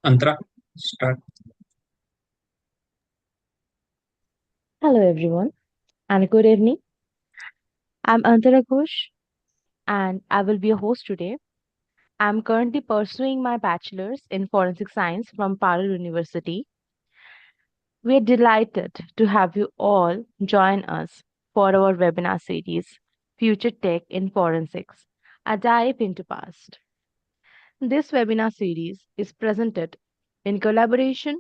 Antra, start. Hello, everyone, and good evening. I'm Antara Ghosh, and I will be your host today. I'm currently pursuing my bachelor's in forensic science from Parul University. We're delighted to have you all join us for our webinar series, Future Tech in Forensics, a dive into past. This webinar series is presented in collaboration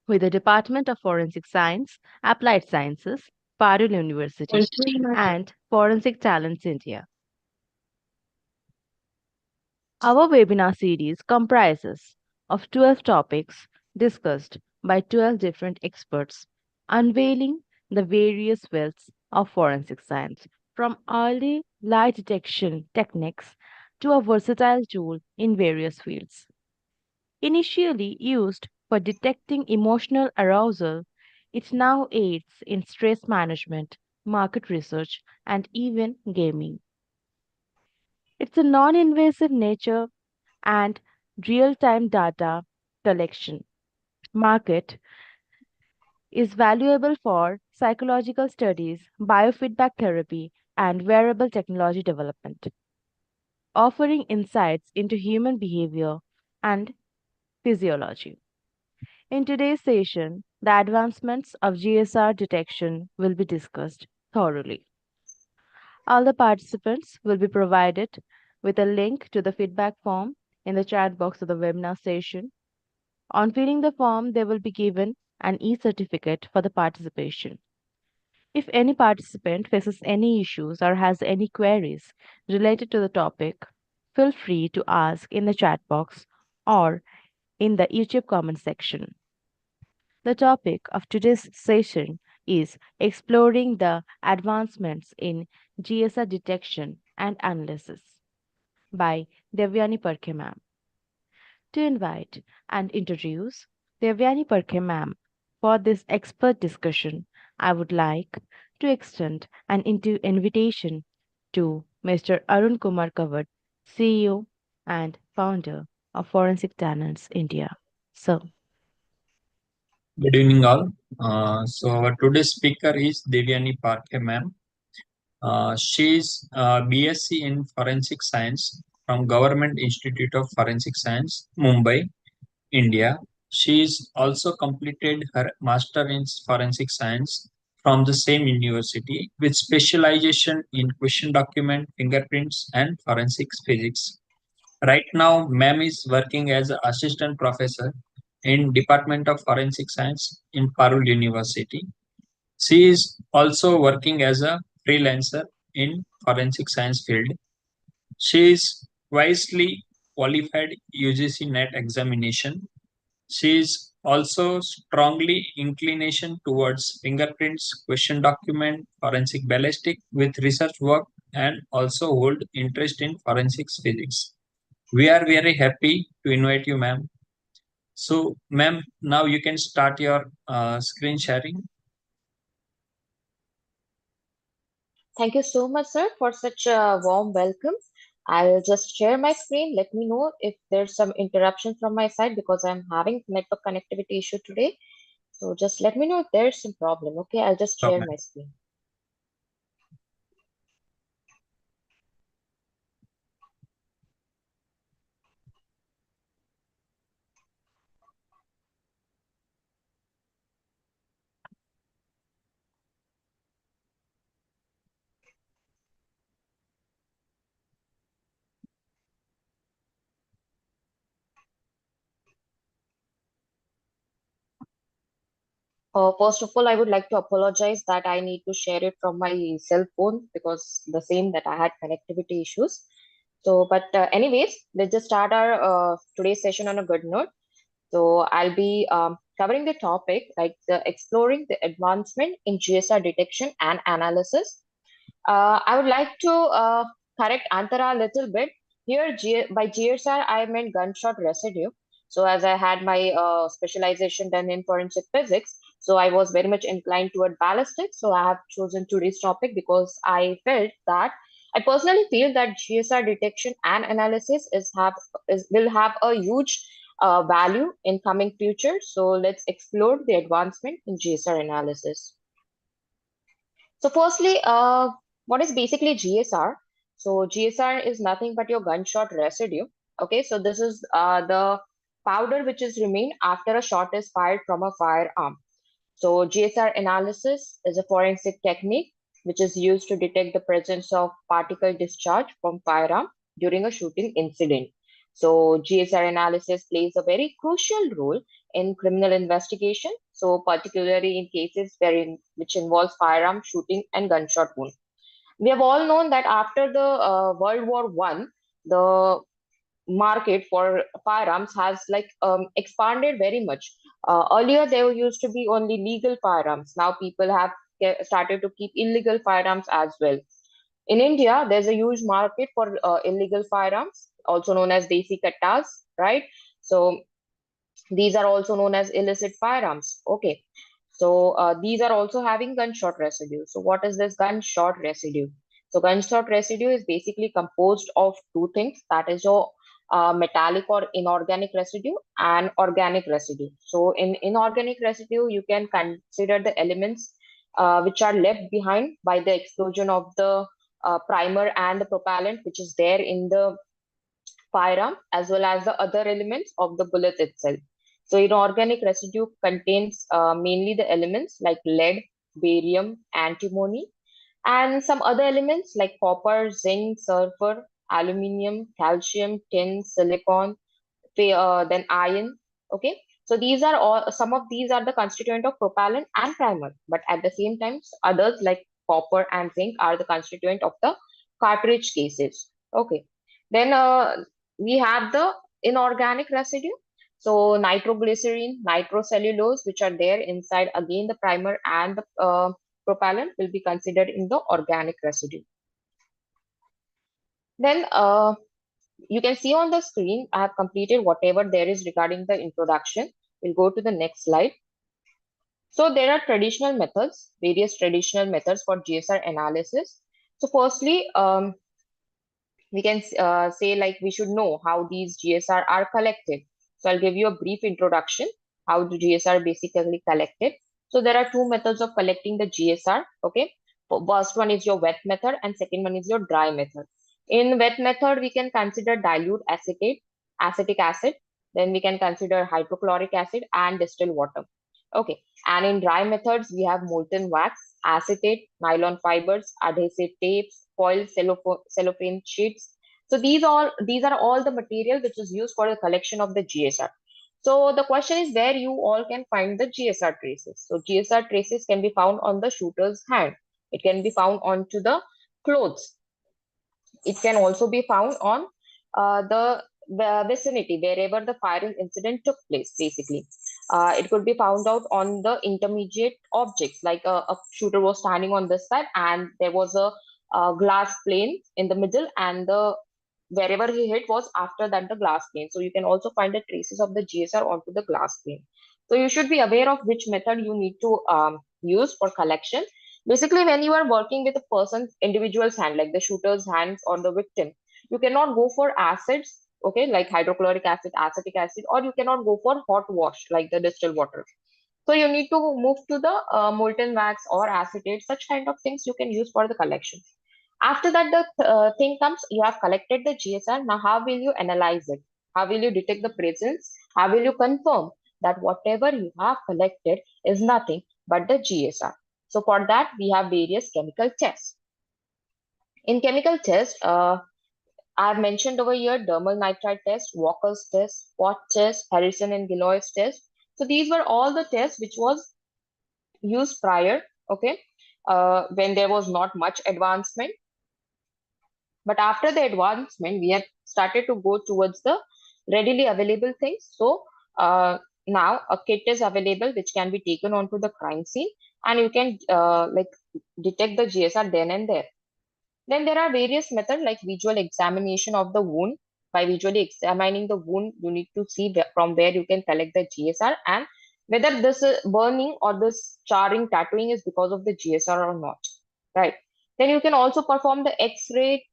with the Department of Forensic Science, Applied Sciences, Parul University, and Forensic Talents India. Our webinar series comprises of 12 topics discussed by 12 different experts, unveiling the various fields of forensic science, from early lie detection techniques to a versatile tool in various fields. Initially used for detecting emotional arousal, it now aids in stress management, market research, and even gaming. It's a non invasive nature and real time data collection market is valuable for psychological studies, biofeedback therapy, and wearable technology development, offering insights into human behavior and physiology. In today's session, the advancements of GSR detection will be discussed thoroughly. All the participants will be provided with a link to the feedback form in the chat box of the webinar session. On filling the form, they will be given an e-certificate for the participation. If any participant faces any issues or has any queries related to the topic, feel free to ask in the chat box or in the YouTube comment section. The topic of today's session is exploring the advancements in GSR detection and analysis by Devyani Parkhe ma'am. To invite and introduce Devyani Parkhe ma'am for this expert discussion, I would like to extend an invitation to Mr. Arun Kumar Kawad, CEO and founder of Forensic Talents India. So, Good evening, all. So, our today's speaker is Devyani Parkhe, ma'am. She is BSc in Forensic Science from Government Institute of Forensic Science, Mumbai, India. She is also completed her Master in Forensic Science from the same university with specialization in question document, fingerprints, and forensic physics. Right now, ma'am is working as an assistant professor in Department of Forensic Science in Parul University. She is also working as a freelancer in forensic science field. She is wisely qualified UGC NET examination. She is also strongly inclination towards fingerprints, question document, forensic ballistic with research work, and also hold interest in forensics physics. We are very happy to invite you, ma'am. So, ma'am, now you can start your screen sharing. Thank you so much, sir, for such a warm welcome. I'll just share my screen. Let me know if there's some interruption from my side because I'm having network connectivity issue today. So just let me know if there's some problem. Okay, I'll just Sure, share ma'am. my screen. First of all, I would like to apologize that I need to share it from my cell phone because the same that I had connectivity issues. So, but anyways, let's just start our today's session on a good note. So I'll be covering the topic like exploring the advancement in GSR detection and analysis. I would like to correct Antara a little bit. Here, by GSR, I meant gunshot residue. So, as I had my specialization done in forensic physics, so I was very much inclined toward ballistics. So, I have chosen today's topic because I personally feel that GSR detection and analysis will have a huge value in coming future. So let's explore the advancement in GSR analysis. So firstly, what is basically GSR? So GSR is nothing but your gunshot residue. Okay, so this is the powder which is remained after a shot is fired from a firearm. So GSR analysis is a forensic technique which is used to detect the presence of particle discharge from firearm during a shooting incident. So GSR analysis plays a very crucial role in criminal investigation. So particularly in cases which involves firearm shooting and gunshot wound. We have all known that after the World War One, the market for firearms has expanded very much. Earlier, there used to be only legal firearms. Now people have started to keep illegal firearms as well. In India, there's a huge market for illegal firearms, also known as desi kattas, right? So these are also known as illicit firearms. Okay. So these are also having gunshot residue. So what is this gunshot residue? So gunshot residue is basically composed of two things. That is your metallic or inorganic residue and organic residue. So in inorganic residue, you can consider the elements which are left behind by the explosion of the primer and the propellant, which is there in the firearm, as well as the other elements of the bullet itself. So inorganic residue contains mainly the elements like lead, barium, antimony, and some other elements like copper, zinc, sulfur, aluminium, calcium, tin, silicon, then iron. Okay, so these are all, some of these are the constituent of propellant and primer, but at the same time others like copper and zinc are the constituent of the cartridge cases. Okay, then we have the inorganic residue. So nitroglycerin, nitrocellulose, which are there inside again the primer and the propellant, will be considered in the organic residue. Then you can see on the screen, I have completed whatever there is regarding the introduction. We'll go to the next slide. So there are traditional methods, various traditional methods for GSR analysis. So firstly, we can say like we should know how these GSR are collected. So I'll give you a brief introduction, how the GSR basically collected. So there are two methods of collecting the GSR. Okay. First one is your wet method and second one is your dry method. In wet method, we can consider dilute acetic acid. Then we can consider hydrochloric acid and distilled water. Okay. And in dry methods, we have molten wax, acetate, nylon fibers, adhesive tapes, foil, cellophane sheets. So these are all the material which is used for the collection of the GSR. So the question is where you all can find the GSR traces. So GSR traces can be found on the shooter's hand. It can be found onto the clothes. It can also be found on the vicinity, wherever the firing incident took place, basically. It could be found out on the intermediate objects, like a shooter was standing on this side and there was a glass plane in the middle, and the wherever he hit was after that the glass plane. So you can also find the traces of the GSR onto the glass plane. So you should be aware of which method you need to use for collection. Basically, when you are working with a person's individual's hand, like the shooter's hands or the victim, you cannot go for acids, okay, like hydrochloric acid, acetic acid, or you cannot go for hot wash, like the distilled water. So you need to move to the molten wax or acetate, such kind of things you can use for the collection. After that, the thing comes, you have collected the GSR. Now, how will you analyze it? How will you detect the presence? How will you confirm that whatever you have collected is nothing but the GSR? So for that, we have various chemical tests. In chemical tests, I've mentioned over here dermal nitride test, Walker's test, Pot test, Harrison and Gilloy's test. So these were all the tests which was used prior, okay, when there was not much advancement. But after the advancement, we have started to go towards the readily available things. So now a kit is available which can be taken onto the crime scene, and you can detect the GSR then and there. Then there are various methods like visual examination of the wound. By visually examining the wound, you need to see from where you can collect the GSR and whether this burning or this charring, tattooing is because of the GSR or not, right? Then you can also perform the X-ray,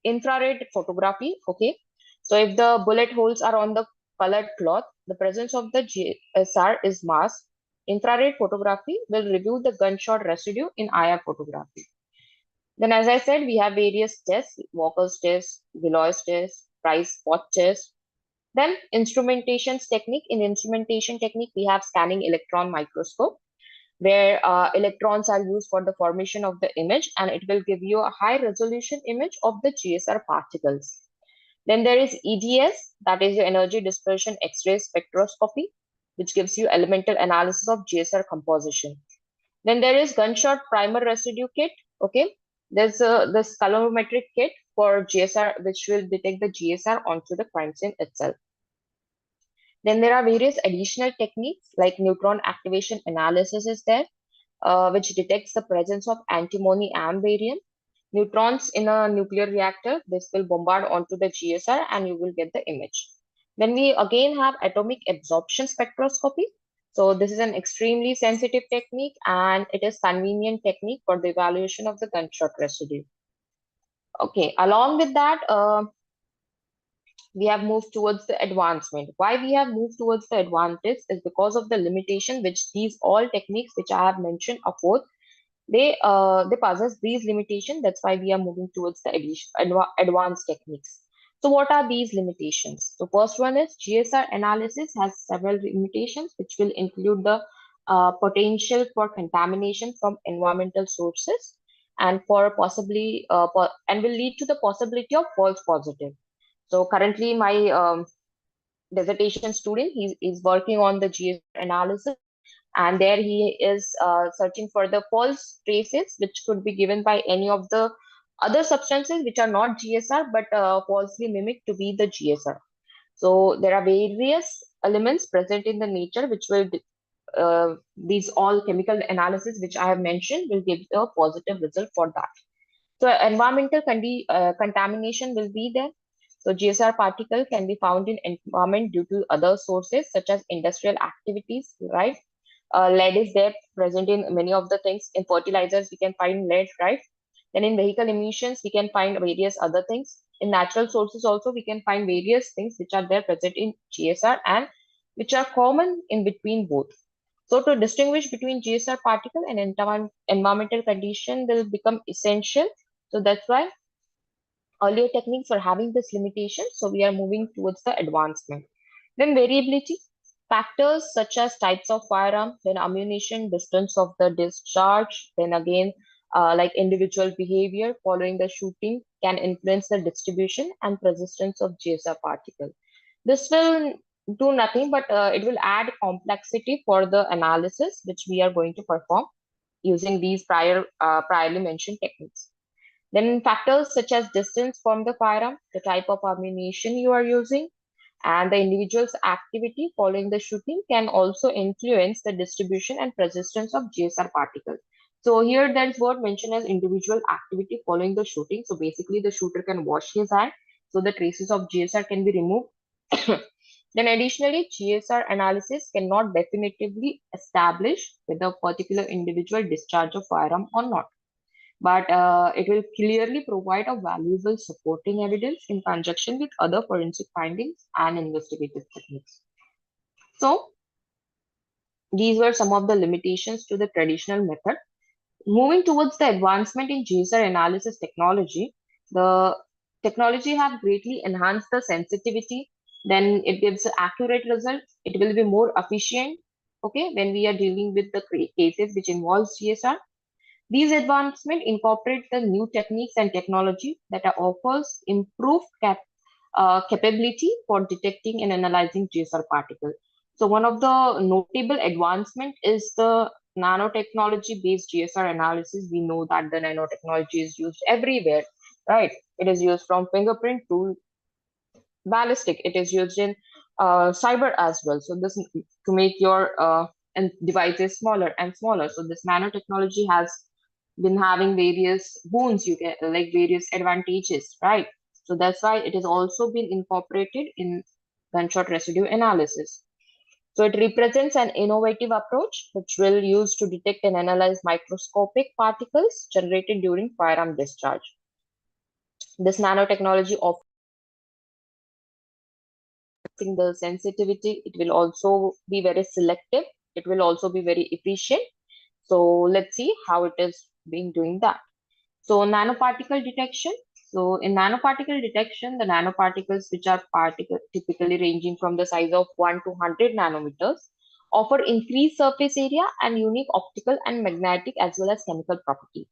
infrared photography. Okay, so if the bullet holes are on the colored cloth, the presence of the GSR is masked. Infrared photography will review the gunshot residue in IR photography. Then, as I said, we have various tests: Walker's test, Gilloy's test, Price spot test. Then instrumentations technique. In instrumentation technique, we have scanning electron microscope, where electrons are used for the formation of the image, and it will give you a high resolution image of the GSR particles. Then there is EDS, that is your energy dispersion X-ray spectroscopy, which gives you elemental analysis of GSR composition. Then there is gunshot primer residue kit. Okay, there's this colorimetric kit for GSR, which will detect the GSR onto the crime scene itself. Then there are various additional techniques like neutron activation analysis is there, which detects the presence of antimony AM barium. Neutrons in a nuclear reactor, this will bombard onto the GSR and you will get the image. Then we again have atomic absorption spectroscopy. So this is an extremely sensitive technique and it is convenient technique for the evaluation of the gunshot residue. Okay, along with that, we have moved towards the advancement. Why we have moved towards the advantage is because of the limitation which these all techniques which I have mentioned afford. They possess these limitations. That's why we are moving towards the advanced techniques. So what are these limitations? So first one is GSR analysis has several limitations, which will include the potential for contamination from environmental sources and for possibly and will lead to the possibility of false positive. So currently my dissertation student, he's working on the GSR analysis, and there he is searching for the false traces which could be given by any of the other substances which are not GSR but falsely mimic to be the GSR. So there are various elements present in the nature which will these all chemical analysis which I have mentioned will give a positive result for that. So environmental contamination will be there. So GSR particle can be found in environment due to other sources such as industrial activities, right? Lead is there present in many of the things. In fertilizers, we can find lead, right? Then in vehicle emissions, we can find various other things. In natural sources also, we can find various things which are there present in GSR and which are common in between both. So to distinguish between GSR particle and environmental condition will become essential. So that's why earlier techniques were having this limitation. So we are moving towards the advancement. Then variability. Factors such as types of firearm, then ammunition, distance of the discharge, then again, like individual behavior following the shooting can influence the distribution and persistence of GSR particle. This will do nothing, but it will add complexity for the analysis, which we are going to perform using these priorly mentioned techniques. Then factors such as distance from the firearm, the type of ammunition you are using, and the individual's activity following the shooting can also influence the distribution and persistence of GSR particles. So here there's word mentioned as individual activity following the shooting. So basically the shooter can wash his hand so the traces of GSR can be removed. Then additionally, GSR analysis cannot definitively establish whether a particular individual discharge a firearm or not, but it will clearly provide a valuable supporting evidence in conjunction with other forensic findings and investigative techniques. So these were some of the limitations to the traditional method. Moving towards the advancement in GSR analysis technology, the technology have greatly enhanced the sensitivity. Then it gives accurate results. It will be more efficient. Okay, when we are dealing with the cases which involves GSR. These advancements incorporate the new techniques and technology that offers improved capability for detecting and analyzing GSR particles. So one of the notable advancement is the nanotechnology based GSR analysis. We know that the nanotechnology is used everywhere, right? It is used from fingerprint to ballistic. It is used in cyber as well. So this to make your and devices smaller and smaller. So this nanotechnology has been having various boons, you get like various advantages, right? So that's why it has also been incorporated in gunshot residue analysis. So it represents an innovative approach which will use to detect and analyze microscopic particles generated during firearm discharge. This nanotechnology offers enhancing the sensitivity. It will also be very selective. It will also be very efficient. So let's see how it is being doing that. So nanoparticle detection. So in nanoparticle detection, the nanoparticles, which are typically ranging from the size of 1 to 100 nanometers, offer increased surface area and unique optical and magnetic as well as chemical properties.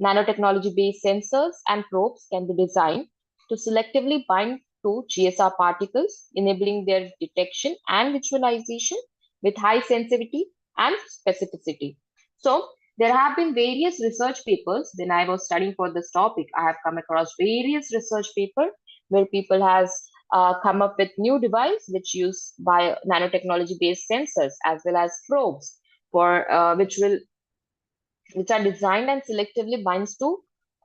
Nanotechnology-based sensors and probes can be designed to selectively bind to GSR particles, enabling their detection and visualization with high sensitivity and specificity. So there have been various research papers. When I was studying for this topic, I have come across various research papers where people has come up with new device which use nanotechnology based sensors as well as probes for which are designed and selectively binds to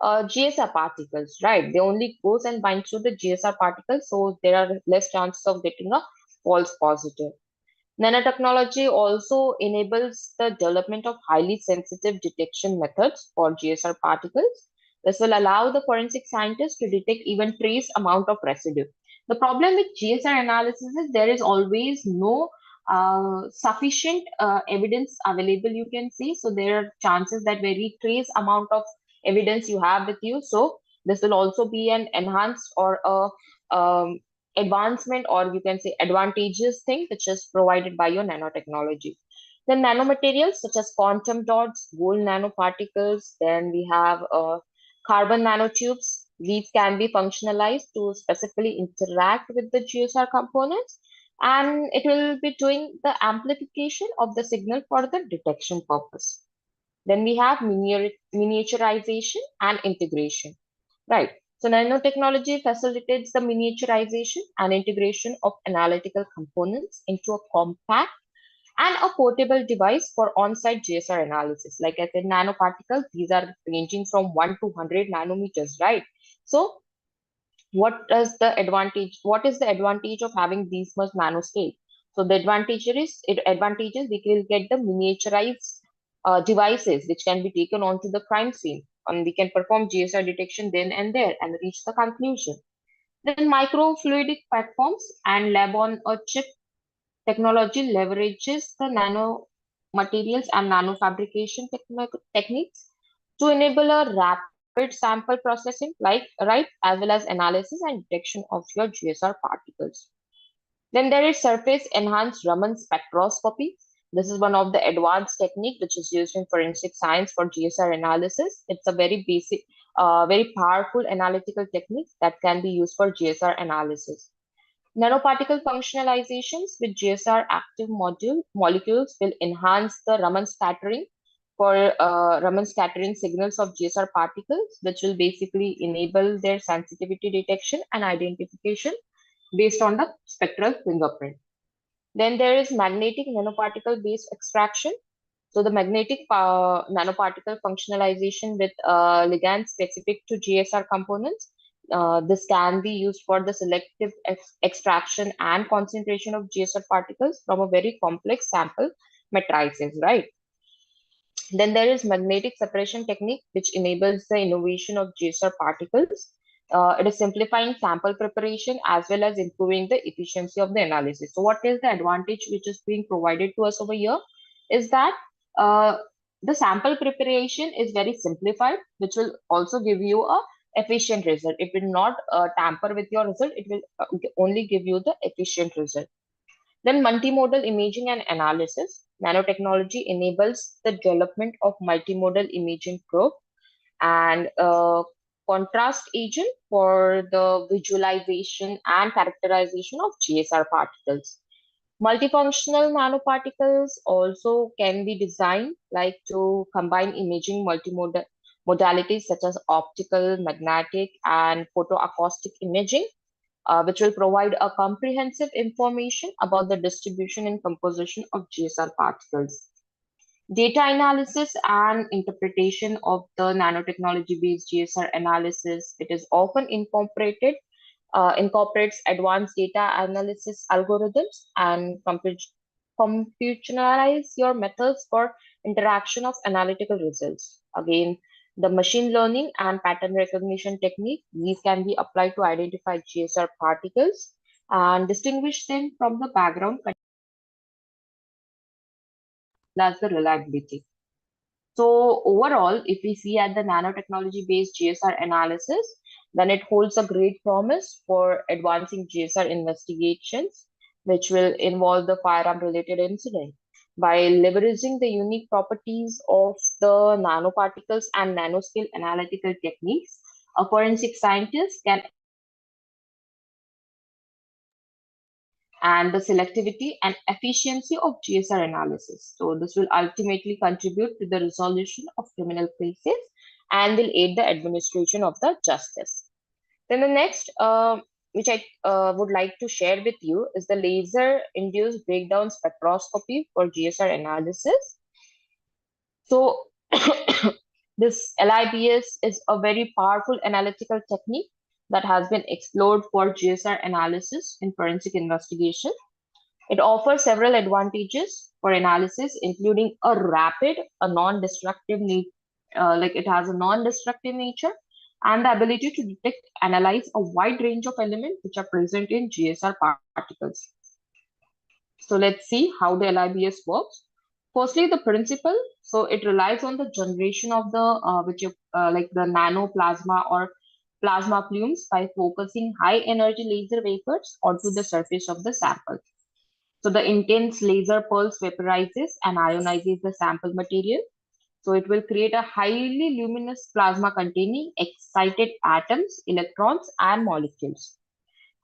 GSR particles, right? They only goes and binds to the GSR particles, so there are less chances of getting a false positive. Nanotechnology also enables the development of highly sensitive detection methods for GSR particles. This will allow the forensic scientists to detect even trace amount of residue. The problem with GSR analysis is there is always no sufficient evidence available, you can see. So there are chances that very trace amount of evidence you have with you. So this will also be an enhanced or a advancement, or you can say advantageous thing which is provided by your nanotechnology. Then nanomaterials such as quantum dots, gold nanoparticles, then we have carbon nanotubes. These can be functionalized to specifically interact with the GSR components, and it will be doing the amplification of the signal for the detection purpose. Then we have miniaturization and integration. Right. So nanotechnology facilitates the miniaturization and integration of analytical components into a compact and a portable device for on-site GSR analysis. Like I said, nanoparticles, these are ranging from 1 to 100 nanometers, right? So what is the advantage of having these much nanoscale? So the advantages we will get the miniaturized devices which can be taken onto the crime scene, and we can perform GSR detection then and there and reach the conclusion. Then microfluidic platforms and lab on a chip technology leverages the nano materials and nanofabrication techniques to enable a rapid sample processing, as well as analysis and detection of your GSR particles. Then there is surface enhanced Raman spectroscopy. This is one of the advanced technique which is used in forensic science for GSR analysis. It's a very basic, very powerful analytical technique that can be used for GSR analysis. Nanoparticle functionalizations with GSR active molecules will enhance the Raman scattering for Raman scattering signals of GSR particles, which will basically enable their sensitivity detection and identification based on the spectral fingerprint. Then there is magnetic nanoparticle based extraction. So the magnetic nanoparticle functionalization with ligands specific to GSR components. This can be used for the selective extraction and concentration of GSR particles from a very complex sample matrices, right? Then there is magnetic separation technique, which enables the innovation of GSR particles. It is simplifying sample preparation as well as improving the efficiency of the analysis. So what is the advantage which is being provided to us over here is that uh, the sample preparation is very simplified, which will also give you a efficient result. It will not tamper with your result. It will only give you the efficient result. Then multimodal imaging and analysis. Nanotechnology enables the development of multimodal imaging probe and contrast agent for the visualization and characterization of GSR particles. Multifunctional nanoparticles also can be designed like to combine imaging multimodal modalities such as optical, magnetic, and photoacoustic imaging, which will provide a comprehensive information about the distribution and composition of GSR particles. Data analysis and interpretation of the nanotechnology-based GSR analysis, it is often incorporates advanced data analysis algorithms and computationalize your methods for interaction of analytical results. Again, the machine learning and pattern recognition technique, these can be applied to identify GSR particles and distinguish them from the background as the reliability. So overall, if we see at the nanotechnology-based GSR analysis, then it holds a great promise for advancing GSR investigations, which will involve the firearm-related incident. By leveraging the unique properties of the nanoparticles and nanoscale analytical techniques, a forensic scientist can and the selectivity and efficiency of GSR analysis. So this will ultimately contribute to the resolution of criminal cases and will aid the administration of the justice. Then the next, which I would like to share with you, is the laser-induced breakdown spectroscopy for GSR analysis. So this LIBS is a very powerful analytical technique that has been explored for GSR analysis in forensic investigation. It offers several advantages for analysis, including a non-destructive like it has a non-destructive nature, and the ability to detect, analyze a wide range of elements which are present in GSR particles. So let's see how the LIBS works. Firstly, the principle. So it relies on the generation of the like the nanoplasma or plasma plumes by focusing high energy laser vapors onto the surface of the sample. So the intense laser pulse vaporizes and ionizes the sample material. So it will create a highly luminous plasma containing excited atoms, electrons, and molecules.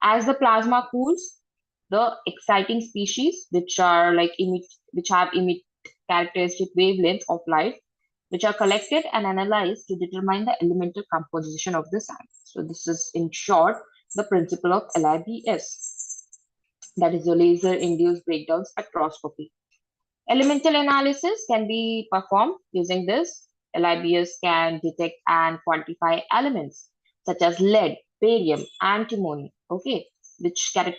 As the plasma cools, the exciting species, which have emit characteristic wavelengths of light, which are collected and analyzed to determine the elemental composition of the sample. So this is, in short, the principle of LIBS, that is the laser-induced breakdown spectroscopy. Elemental analysis can be performed using this. LIBS can detect and quantify elements such as lead, barium, antimony, okay, which are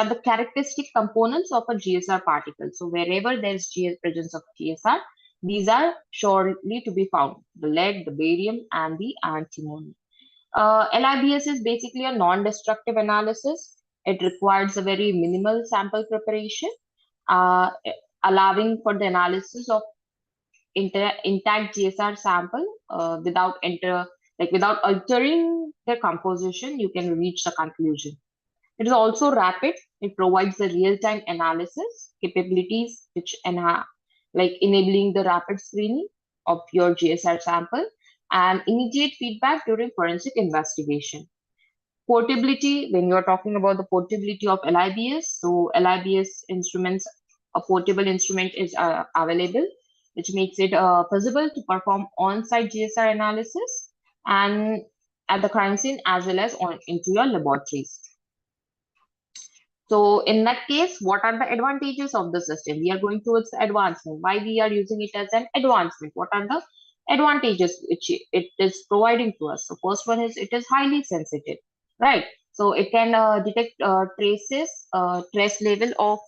the characteristic components of a GSR particle. So wherever there's presence of GSR, these are surely to be found: the lead, the barium, and the antimony. LIBS is basically a non-destructive analysis. It requires a very minimal sample preparation, uh, allowing for the analysis of intact GSR sample without altering the composition. You can reach the conclusion. It is also rapid. It provides the real-time analysis capabilities, like enabling the rapid screening of your GSR sample and immediate feedback during forensic investigation. Portability, when you're talking about the portability of LIBS, so LIBS instruments, a portable instrument is available, which makes it possible to perform on-site GSR analysis and at the crime scene as well as into your laboratories. So in that case, what are the advantages of the system? We are going towards the advancement. Why we are using it as an advancement? What are the advantages which it is providing to us? So first one is it is highly sensitive, right? So it can detect trace level of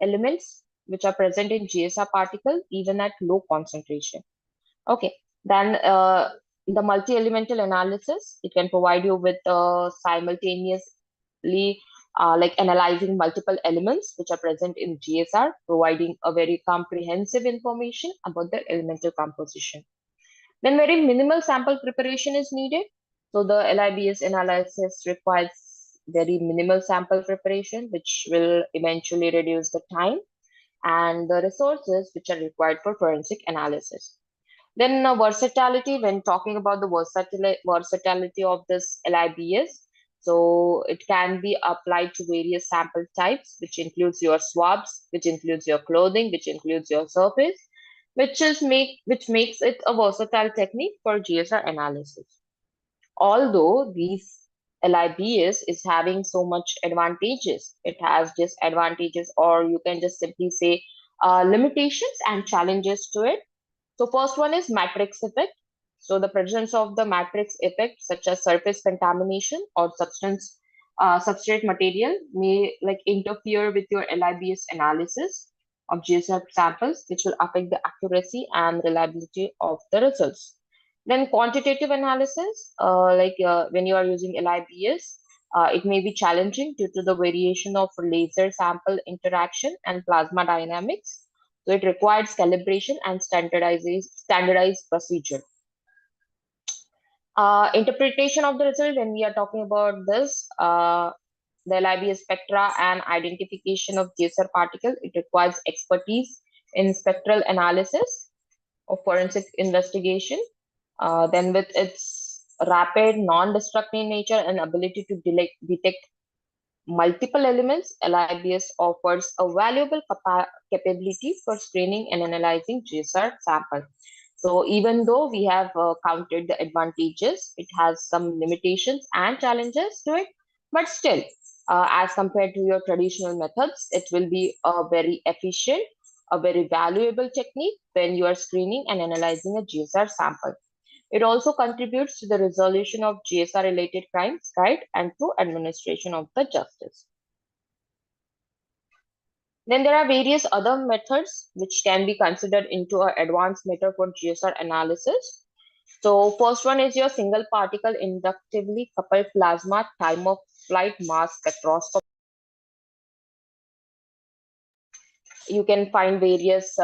elements which are present in GSR particle even at low concentration. Okay, then the multi-elemental analysis, it can provide you with simultaneously like analyzing multiple elements which are present in GSR, providing a very comprehensive information about their elemental composition. Then very minimal sample preparation is needed. So the LIBS analysis requires very minimal sample preparation, which will eventually reduce the time and the resources which are required for forensic analysis. Then versatility, when talking about the versatility of this LIBS, so it can be applied to various sample types, which includes your swabs, which includes your clothing, which includes your surface, which makes it a versatile technique for GSR analysis. Although these LIBS is having so much advantages, it has disadvantages, or you can just simply say limitations and challenges to it. So first one is matrix effect. So the presence of the matrix effect, such as surface contamination or substrate material, may like interfere with your LIBS analysis of GSR samples, which will affect the accuracy and reliability of the results. Then quantitative analysis, when you are using LIBS, It may be challenging due to the variation of laser sample interaction and plasma dynamics. So it requires calibration and standardized procedure. Interpretation of the result, when we are talking about this, the LIBS spectra and identification of GSR particle, it requires expertise in spectral analysis of forensic investigation. Then with its rapid, non-destructive nature and ability to detect multiple elements, LIBS offers a valuable capability for screening and analyzing GSR sample. So even though we have counted the advantages, it has some limitations and challenges to it, but still, as compared to your traditional methods, it will be a very efficient, a very valuable technique when you are screening and analyzing a GSR sample. It also contributes to the resolution of GSR related crimes, right, and to administration of the justice. Then there are various other methods which can be considered into an advanced method for GSR analysis. So first one is your single particle inductively coupled plasma time of flight mass spectroscopy. You can find various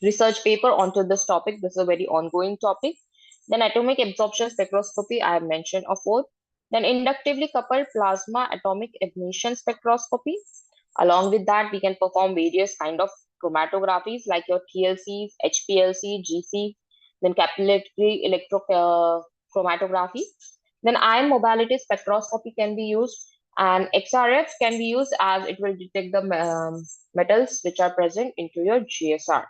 research paper onto this topic. This is a very ongoing topic. Then atomic absorption spectroscopy, I have mentioned a fourth. Then inductively coupled plasma atomic emission spectroscopy. Along with that, we can perform various kind of chromatographies like your TLCs, HPLC, GC, then capillary electrochromatography. Then ion mobility spectroscopy can be used, and XRF can be used as it will detect the metals which are present into your GSR.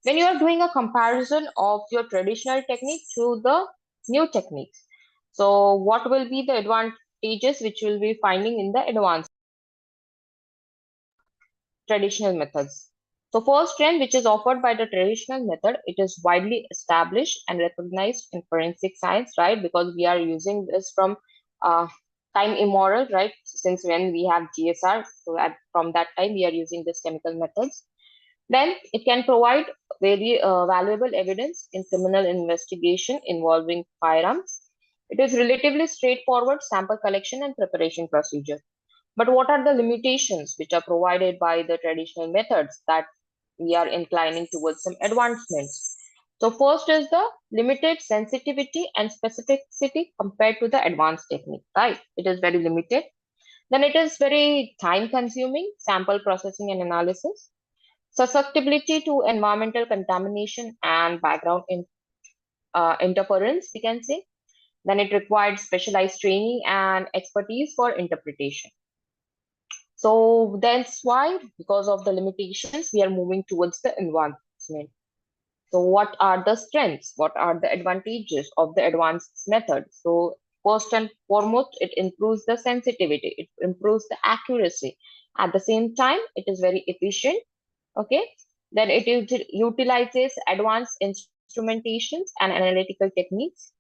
When you are doing a comparison of your traditional technique to the new techniques, so what will be the advantages which you will be finding in the advanced traditional methods? So first trend which is offered by the traditional method, it is widely established and recognized in forensic science, right? Because we are using this from uh, time immemorial, right? Since when we have GSR, so from that time we are using this chemical methods. Then it can provide very valuable evidence in criminal investigation involving firearms. It is relatively straightforward sample collection and preparation procedure. But what are the limitations which are provided by the traditional methods that we are inclining towards some advancements? So first is the limited sensitivity and specificity compared to the advanced technique, right? It is very limited. Then it is very time consuming, sample processing and analysis, susceptibility to environmental contamination and background interference, we can say. Then it required specialized training and expertise for interpretation. So that's why, because of the limitations, we are moving towards the advancement. So what are the strengths? What are the advantages of the advanced method? So first and foremost, it improves the sensitivity. It improves the accuracy. At the same time, it is very efficient. Okay. Then it utilizes advanced instrumentations and analytical techniques.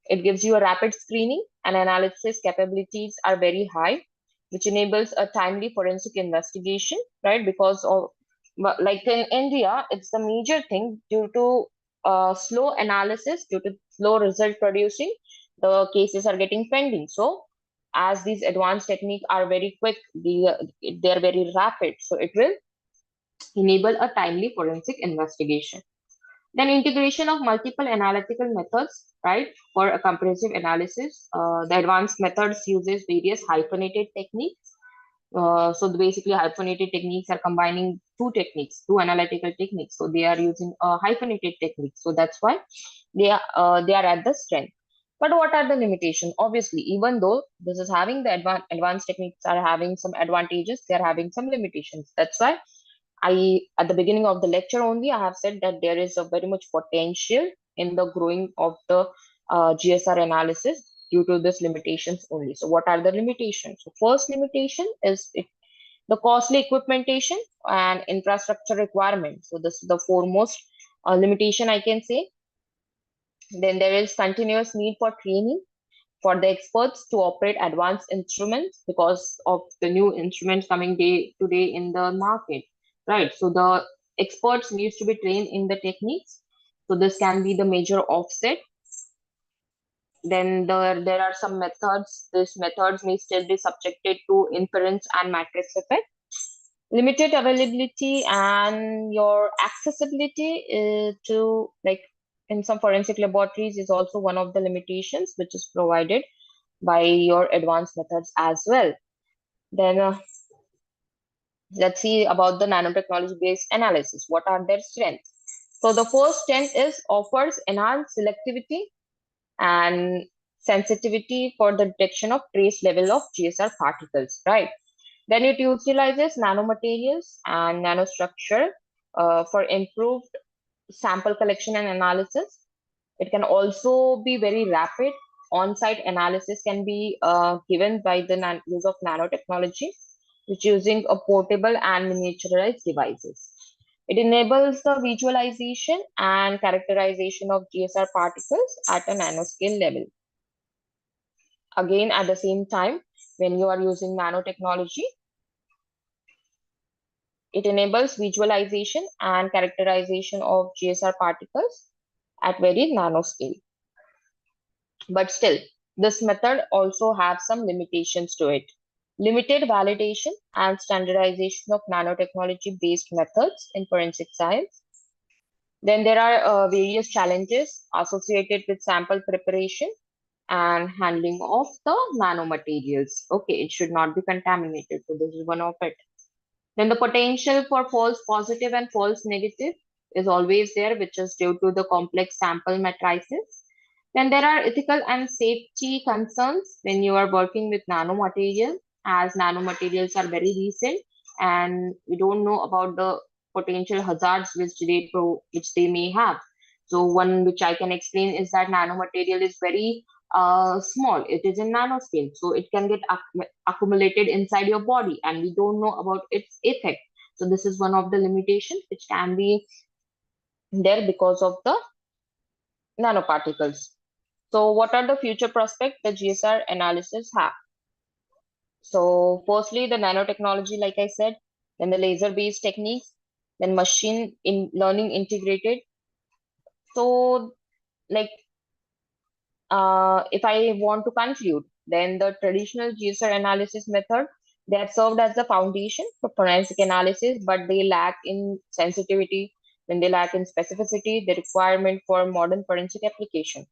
It gives you a rapid screening and analysis capabilities are very high, which enables a timely forensic investigation, right? Because of, like in India, it's the major thing due to slow analysis, due to slow result producing, the cases are getting pending. So as these advanced techniques are very quick, they're very rapid. So it will enable a timely forensic investigation. Then integration of multiple analytical methods, right, for a comprehensive analysis. The advanced methods uses various hyphenated techniques. So basically hyphenated techniques are combining two analytical techniques. So they are using a hyphenated technique. So that's why they are at the strength. But what are the limitations? Obviously, even though this is having the advanced techniques are having some advantages, they are having some limitations. That's why at the beginning of the lecture only, I have said that there is a very much potential in the growing of the GSR analysis due to this limitations only. So what are the limitations? So first limitation is the costly equipmentation and infrastructure requirement. So this is the foremost limitation I can say. Then there is continuous need for training for the experts to operate advanced instruments because of the new instruments coming day to day in the market, right? So the experts needs to be trained in the techniques. So this can be the major offset. Then there are some methods. These methods may still be subjected to inference and matrix effect. Limited availability and your accessibility to, like, in some forensic laboratories is also one of the limitations which is provided by your advanced methods as well. Then let's see about the nanotechnology based analysis. What are their strengths? So the first strength is offers enhanced selectivity and sensitivity for the detection of trace level of GSR particles, right? Then it utilizes nanomaterials and nanostructure for improved sample collection and analysis. It can also be very rapid. On-site analysis can be given by the use of nanotechnology, which using a portable and miniaturized devices. It enables the visualization and characterization of GSR particles at a nanoscale level. Again, at the same time, when you are using nanotechnology, it enables visualization and characterization of GSR particles at very nanoscale. But still, this method also has some limitations to it. Limited validation and standardization of nanotechnology-based methods in forensic science. Then there are various challenges associated with sample preparation and handling of the nanomaterials. Okay, it should not be contaminated. So this is one of it. Then the potential for false positive and false negative is always there, which is due to the complex sample matrices. Then there are ethical and safety concerns when you are working with nanomaterials, as nanomaterials are very recent and we don't know about the potential hazards which they may have. So one which I can explain is that nanomaterial is very small. It is in nanoscale, so it can get accumulated inside your body, and we don't know about its effect. So this is one of the limitations which can be there because of the nanoparticles. So what are the future prospects the GSR analysis have? So firstly, the nanotechnology, like I said, then the laser-based techniques, then machine in learning integrated. So, like, if I want to conclude, then the traditional GSR analysis method, they have served as the foundation for forensic analysis, but they lack in sensitivity, then they lack in specificity, the requirement for modern forensic application.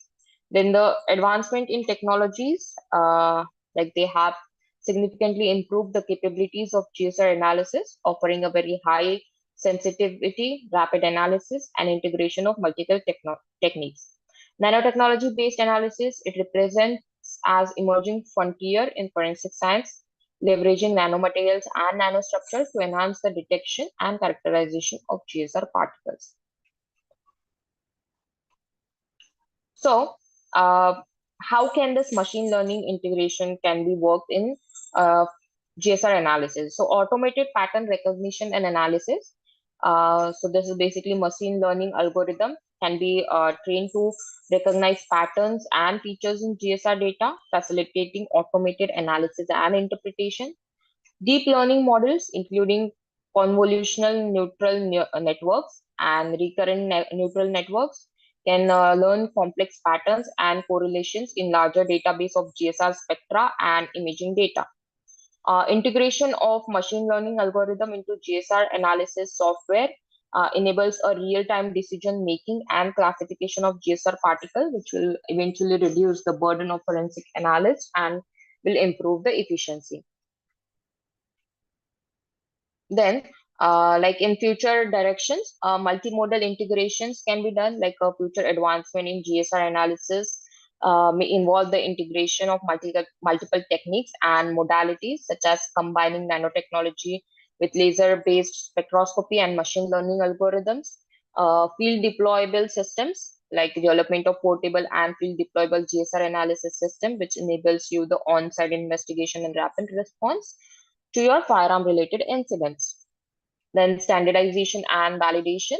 Then the advancement in technologies, like they have significantly improved the capabilities of GSR analysis, offering a very high sensitivity, rapid analysis, and integration of multiple techniques. Nanotechnology-based analysis, it represents as emerging frontier in forensic science, leveraging nanomaterials and nanostructures to enhance the detection and characterization of GSR particles. So, how can this machine learning integration can be worked in uh, GSR analysis? So, automated pattern recognition and analysis. So, this is basically machine learning algorithm can be trained to recognize patterns and features in GSR data, facilitating automated analysis and interpretation. Deep learning models, including convolutional networks and recurrent neural networks, can learn complex patterns and correlations in larger database of GSR spectra and imaging data. Integration of machine learning algorithm into GSR analysis software enables a real-time decision making and classification of GSR particle, which will eventually reduce the burden of forensic analysts and will improve the efficiency. Then, like in future directions, multimodal integrations can be done, like a future advancement in GSR analysis may involve the integration of multiple techniques and modalities, such as combining nanotechnology with laser-based spectroscopy and machine learning algorithms, field deployable systems, like development of portable and field deployable GSR analysis system, which enables you the on-site investigation and rapid response to your firearm related incidents. Then standardization and validation.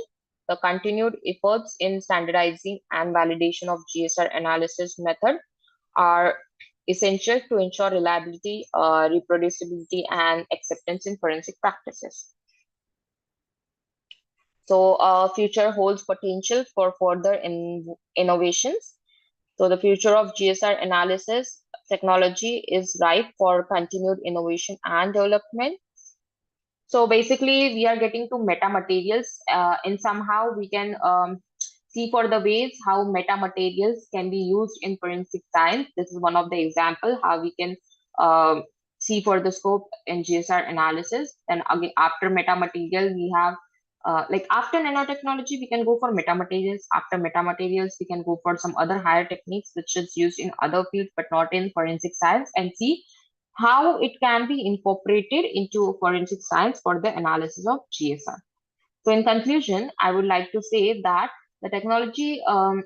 The continued efforts in standardizing and validation of GSR analysis method are essential to ensure reliability, reproducibility, and acceptance in forensic practices. So future holds potential for further innovations. So the future of GSR analysis technology is ripe for continued innovation and development. So basically, we are getting to metamaterials, and somehow we can see for the ways how metamaterials can be used in forensic science. This is one of the example how we can um see for the scope in GSR analysis. Then again, after metamaterial, we have like after nanotechnology, we can go for metamaterials. After metamaterials, we can go for some other higher techniques which is used in other fields but not in forensic science, and see how it can be incorporated into forensic science for the analysis of GSR. So, in conclusion, I would like to say that the technology,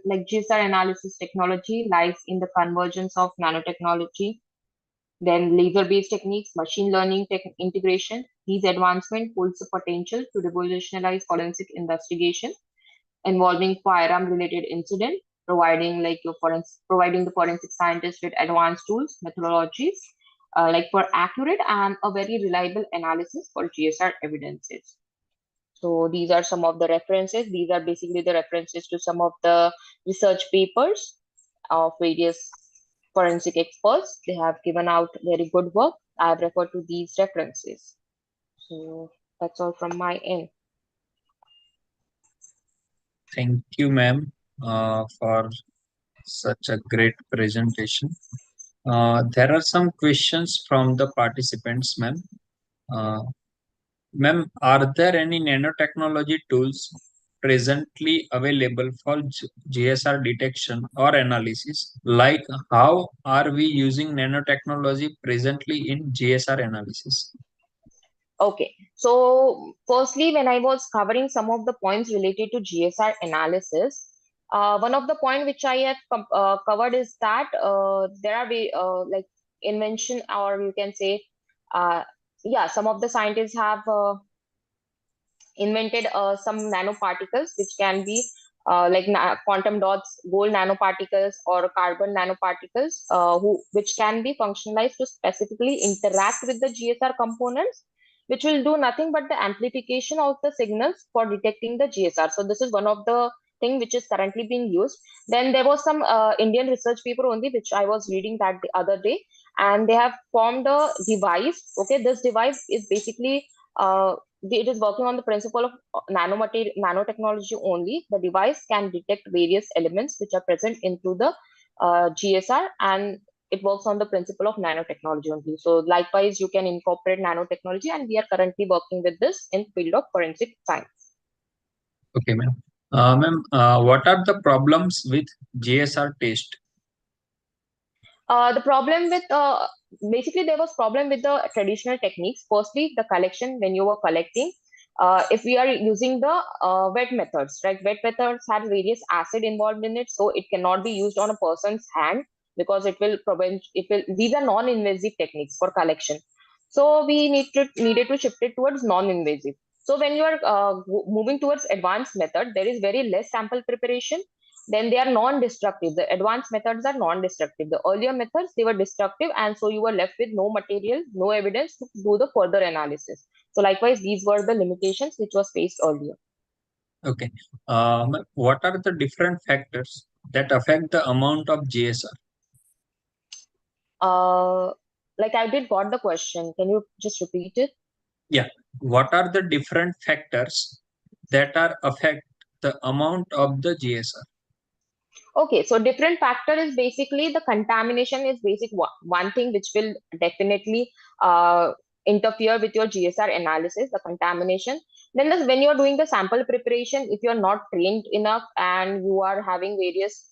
like GSR analysis technology, lies in the convergence of nanotechnology, then laser-based techniques, machine learning integration. These advancements holds the potential to revolutionize forensic investigation involving firearm-related incident, providing the forensic scientists with advanced tools, methodologies, like for accurate and a very reliable analysis for GSR evidences. So these are some of the references. These are basically the references to some of the research papers of various forensic experts. They have given out very good work. I have referred to these references. So that's all from my end. Thank you, ma'am, for such a great presentation. There are some questions from the participants, ma'am. Uh, Ma'am, are there any nanotechnology tools presently available for GSR detection or analysis? Like, how are we using nanotechnology presently in GSR analysis? Okay, so firstly, when I was covering some of the points related to GSR analysis, one of the point which I have covered is that there are like invention, or you can say, uh, yeah, some of the scientists have invented some nanoparticles which can be like quantum dots, gold nanoparticles, or carbon nanoparticles, which can be functionalized to specifically interact with the GSR components, which will do nothing but the amplification of the signals for detecting the GSR. So this is one of the thing which is currently being used. Then there was some Indian research paper only which I was reading that the other day, and they have formed a device. Okay, this device is basically it is working on the principle of nanotechnology only. The device can detect various elements which are present into the GSR, and it works on the principle of nanotechnology only. So likewise, you can incorporate nanotechnology, and we are currently working with this in field of forensic science. Okay, ma'am. Ma'am, what are the problems with GSR test? The problem with basically there was problem with the traditional techniques. Firstly, the collection when you were collecting. If we are using the wet methods, right? Wet methods have various acid involved in it, so it cannot be used on a person's hand because it will prevent. It will. These are non-invasive techniques for collection. So we needed to shift it towards non-invasive. So when you are moving towards advanced method, there is very less sample preparation, then they are non-destructive. The advanced methods are non-destructive. The earlier methods, they were destructive, and so you were left with no material, no evidence to do the further analysis. So likewise, these were the limitations which was faced earlier. Okay. What are the different factors that affect the amount of GSR? Like I did got the question. Can you just repeat it? Yeah. What are the different factors that are affect the amount of the GSR? Okay, so different factor is basically the contamination is basic one thing which will definitely interfere with your GSR analysis, the contamination. Then when you are doing the sample preparation, if you are not trained enough and you are having various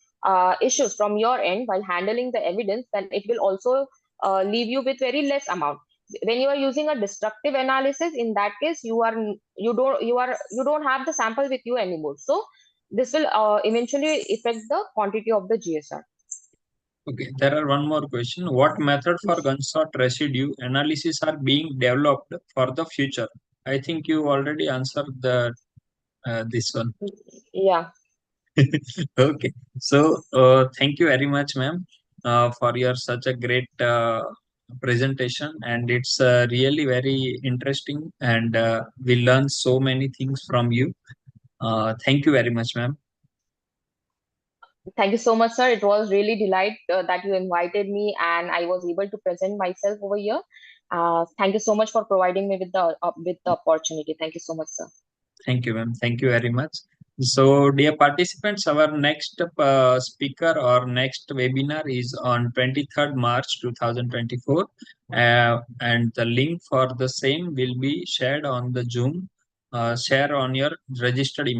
issues from your end while handling the evidence, then it will also leave you with very less amount. When you are using a destructive analysis, in that case, you don't have the sample with you anymore. So this will eventually affect the quantity of the GSR. Okay, there are one more question. What method for gunshot residue analysis are being developed for the future? I think you already answered the this one. Yeah. Okay, so thank you very much, ma'am, for your such a great presentation, and it's really very interesting, and we learn so many things from you. Thank you very much, ma'am. Thank you so much, sir. It was really delight that you invited me and I was able to present myself over here. Thank you so much for providing me with the opportunity. Thank you so much, sir. Thank you, ma'am. Thank you very much. So, dear participants, our next speaker or next webinar is on 23rd March 2024. And the link for the same will be shared on the Zoom. Share on your registered email.